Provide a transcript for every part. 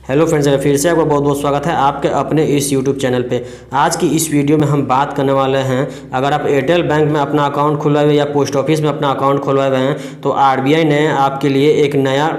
Hello friends, फिर से आपका बहुत बहुत स्वागत है आपके अपने इस यूट्यूब चैनल पे। आज की इस वीडियो में हम बात करने वाले हैं, अगर आप एयरटेल बैंक में अपना अकाउंट खुलवाए हुए या पोस्ट ऑफिस में अपना अकाउंट खुलवाए हुए हैं तो आरबीआई ने आपके लिए एक नया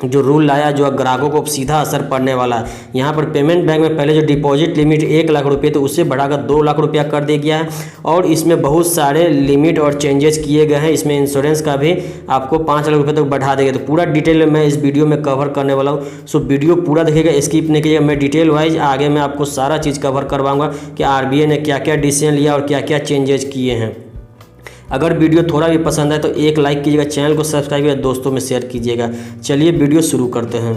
जो रूल लाया जो ग्राहकों को सीधा असर पड़ने वाला है। यहाँ पर पेमेंट बैंक में पहले जो डिपॉजिट लिमिट 1 लाख रुपये थे उससे बढ़ाकर 2 लाख रुपया कर दिया गया है और इसमें बहुत सारे लिमिट और चेंजेस किए गए हैं। इसमें इंश्योरेंस का भी आपको 5 लाख रुपये तक बढ़ा देगा। तो पूरा डिटेल मैं इस वीडियो में कवर करने वाला हूँ, सो वीडियो पूरा देखिएगा, स्किप नहीं कीजिएगा। मैं डिटेल वाइज आगे मैं आपको सारा चीज़ कवर करवाऊँगा कि आरबीआई ने क्या क्या डिसीजन लिया और क्या क्या चेंजेस किए हैं। अगर वीडियो थोड़ा भी पसंद आए तो एक लाइक कीजिएगा, चैनल को सब्सक्राइब कीजिएगा, दोस्तों में शेयर कीजिएगा। चलिए वीडियो शुरू करते हैं।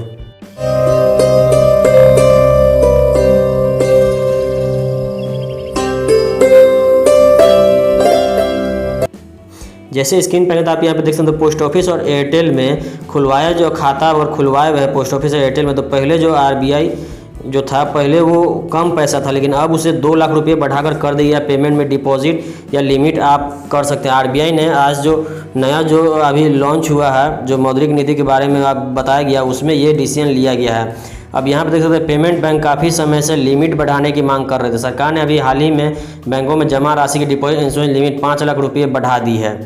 जैसे स्क्रीन पर आप यहाँ पे देख सकते हैं, पोस्ट ऑफिस और एयरटेल में खुलवाया जो खाता और खुलवाए हुए पोस्ट ऑफिस और एयरटेल में, तो पहले जो आरबीआई जो था पहले वो कम पैसा था, लेकिन अब उसे 2 लाख रुपये बढ़ाकर कर दिया। पेमेंट में डिपॉजिट या लिमिट आप कर सकते हैं। आरबीआई ने आज जो नया जो अभी लॉन्च हुआ है, जो मौद्रिक नीति के बारे में आप बताया गया, उसमें ये डिसीजन लिया गया है। अब यहाँ पर देख सकते हैं, पेमेंट बैंक काफ़ी समय से लिमिट बढ़ाने की मांग कर रहे थे। सरकार ने अभी हाल ही में बैंकों में जमा राशि की डिपॉजिट इंश्योरेंस लिमिट 5 लाख रुपये बढ़ा दी है।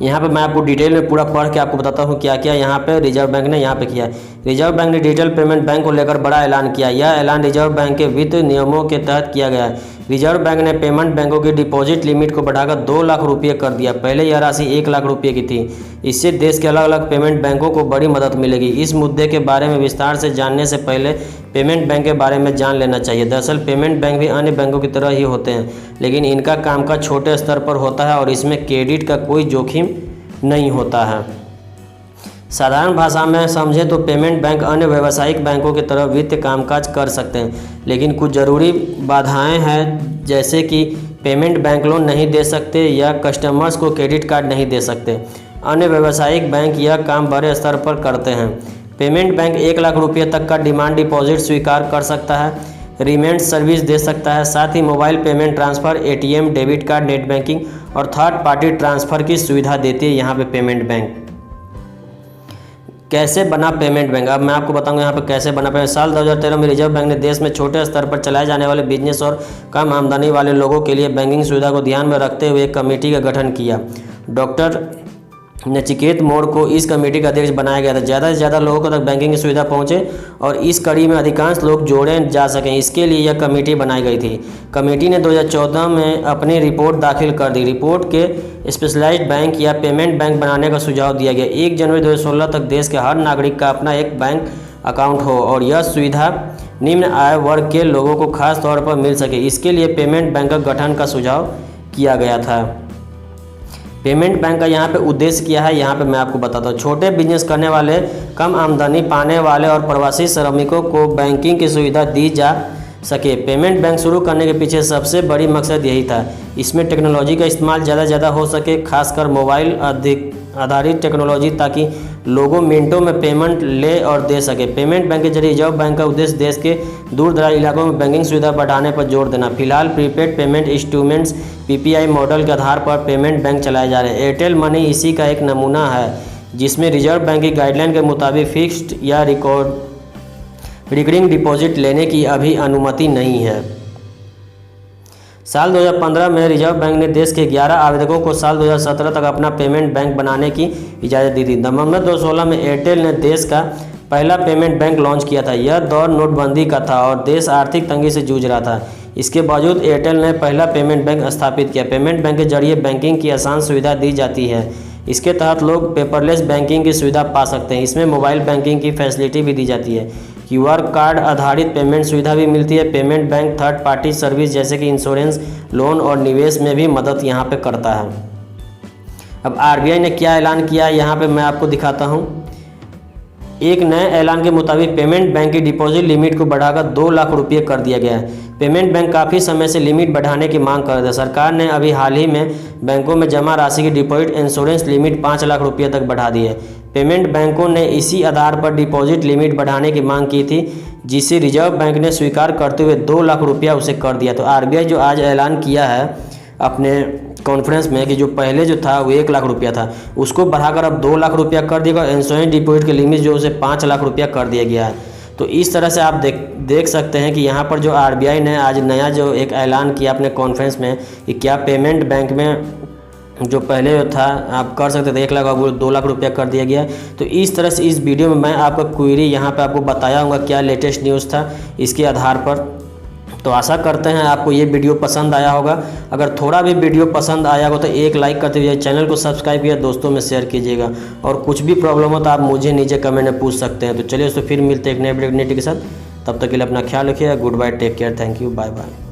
यहाँ पे मैं आपको डिटेल में पूरा पढ़ के आपको बताता हूँ क्या क्या यहाँ पे रिजर्व बैंक ने यहाँ पे किया है। रिजर्व बैंक ने डिजिटल पेमेंट बैंक को लेकर बड़ा ऐलान किया। यह ऐलान रिजर्व बैंक के वित्त नियमों के तहत किया गया है। रिजर्व बैंक ने पेमेंट बैंकों की डिपॉजिट लिमिट को बढ़ाकर 2 लाख रुपये कर दिया। पहले यह राशि 1 लाख रुपये की थी। इससे देश के अलग अलग पेमेंट बैंकों को बड़ी मदद मिलेगी। इस मुद्दे के बारे में विस्तार से जानने से पहले पेमेंट बैंक के बारे में जान लेना चाहिए। दरअसल पेमेंट बैंक भी अन्य बैंकों की तरह ही होते हैं, लेकिन इनका कामकाज छोटे स्तर पर होता है और इसमें क्रेडिट का कोई जोखिम नहीं होता है। साधारण भाषा में समझें तो पेमेंट बैंक अन्य व्यावसायिक बैंकों की तरह वित्तीय कामकाज कर सकते हैं, लेकिन कुछ ज़रूरी बाधाएं हैं, जैसे कि पेमेंट बैंक लोन नहीं दे सकते या कस्टमर्स को क्रेडिट कार्ड नहीं दे सकते। अन्य व्यावसायिक बैंक यह काम बड़े स्तर पर करते हैं। पेमेंट बैंक 1 लाख रुपये तक का डिमांड डिपॉजिट स्वीकार कर सकता है, रीमेंट सर्विस दे सकता है, साथ ही mobile payment transfer, ATM, debit card, net banking और थर्ड पार्टी ट्रांसफ़र की सुविधा देती है यहाँ पे पेमेंट बैंक। कैसे बना पेमेंट बैंक, अब मैं आपको बताऊंगा यहाँ पे कैसे बना पेमेंट। साल 2013 में रिजर्व बैंक ने देश में छोटे स्तर पर चलाए जाने वाले बिजनेस और कम आमदनी वाले लोगों के लिए बैंकिंग सुविधा को ध्यान में रखते हुए एक कमेटी का गठन किया। डॉक्टर नचिकेत मोड़ को इस कमेटी का अध्यक्ष बनाया गया था। ज़्यादा से ज़्यादा लोगों को तक बैंकिंग की सुविधा पहुंचे और इस कड़ी में अधिकांश लोग जोड़े जा सकें, इसके लिए यह कमेटी बनाई गई थी। कमेटी ने 2014 में अपनी रिपोर्ट दाखिल कर दी। रिपोर्ट के स्पेशलाइज्ड बैंक या पेमेंट बैंक बनाने का सुझाव दिया गया। 1 जनवरी 2016 तक देश के हर नागरिक का अपना एक बैंक अकाउंट हो और यह सुविधा निम्न आय वर्ग के लोगों को खास तौर पर मिल सके, इसके लिए पेमेंट बैंक का गठन का सुझाव किया गया था। पेमेंट बैंक का यहाँ पे उद्देश्य क्या है, यहाँ पे मैं आपको बताता हूँ। छोटे बिजनेस करने वाले, कम आमदनी पाने वाले और प्रवासी श्रमिकों को बैंकिंग की सुविधा दी जा सके। पेमेंट बैंक शुरू करने के पीछे सबसे बड़ी मकसद यही था। इसमें टेक्नोलॉजी का इस्तेमाल ज़्यादा से ज़्यादा हो सके, खासकर मोबाइल आधारित टेक्नोलॉजी, ताकि लोगों मिनटों में पेमेंट ले और दे सके। पेमेंट बैंक के जरिए रिजर्व बैंक का उद्देश्य देश के दूर दराज इलाकों में बैंकिंग सुविधा बढ़ाने पर जोर देना। फिलहाल prepaid payment instruments PPI model के आधार पर पेमेंट बैंक चलाए जा रहे हैं। एयरटेल मनी इसी का एक नमूना है, जिसमें रिजर्व बैंक की गाइडलाइन के मुताबिक फिक्स्ड या रिकरिंग डिपॉजिट लेने की अभी अनुमति नहीं है। साल 2015 में रिजर्व बैंक ने देश के 11 आवेदकों को साल 2017 तक अपना पेमेंट बैंक बनाने की इजाज़त दी थी। नवंबर 2016 में एयरटेल ने देश का पहला पेमेंट बैंक लॉन्च किया था। यह दौर नोटबंदी का था और देश आर्थिक तंगी से जूझ रहा था। इसके बावजूद एयरटेल ने पहला पेमेंट बैंक स्थापित किया। पेमेंट बैंक के जरिए बैंकिंग की आसान सुविधा दी जाती है। इसके तहत लोग पेपरलेस बैंकिंग की सुविधा पा सकते हैं। इसमें मोबाइल बैंकिंग की फैसिलिटी भी दी जाती है। क्यूआर कार्ड आधारित पेमेंट सुविधा भी मिलती है। Payment bank third party service जैसे कि इंश्योरेंस, लोन और निवेश में भी मदद यहाँ पे करता है। अब आरबीआई ने क्या ऐलान किया यहाँ पे मैं आपको दिखाता हूँ। एक नए ऐलान के मुताबिक पेमेंट बैंक की डिपॉजिट लिमिट को बढ़ाकर 2 लाख रुपये कर दिया गया है। पेमेंट बैंक काफ़ी समय से लिमिट बढ़ाने की मांग कर रहे थे। सरकार ने अभी हाल ही में बैंकों में जमा राशि की डिपॉजिट इंश्योरेंस लिमिट 5 लाख रुपये तक बढ़ा दी है। पेमेंट बैंकों ने इसी आधार पर डिपॉजिट लिमिट बढ़ाने की मांग की थी, जिसे रिजर्व बैंक ने स्वीकार करते हुए 2 लाख रुपया उसे कर दिया। तो आरबीआई जो आज ऐलान किया है अपने कॉन्फ्रेंस में कि जो पहले जो था वो 1 लाख रुपया था, उसको बढ़ाकर अब 2 लाख रुपया कर दिया और इंश्योरेंस डिपॉजिट की लिमिट जो उसे 5 लाख रुपया कर दिया गया है। तो इस तरह से आप देख सकते हैं कि यहाँ पर जो आरबीआई ने आज नया जो एक ऐलान किया अपने कॉन्फ्रेंस में कि क्या पेमेंट बैंक में जो पहले था आप कर सकते थे 1 लाख, अब 2 लाख रुपया कर दिया गया। तो इस तरह से इस वीडियो में मैं आपका क्वेरी यहाँ पे आपको बताया हूँ क्या लेटेस्ट न्यूज़ था इसके आधार पर। तो आशा करते हैं आपको ये वीडियो पसंद आया होगा। अगर थोड़ा भी वीडियो पसंद आया हो तो एक लाइक करते हुए चैनल को सब्सक्राइब किया, दोस्तों में शेयर कीजिएगा। और कुछ भी प्रॉब्लम हो तो आप मुझे नीचे कमेंट में पूछ सकते हैं। तो चलिए फिर मिलते हैं एक नए वीडियो के साथ, तब तक के लिए अपना ख्याल रखिएगा। Goodbye, take care, thank you, bye bye.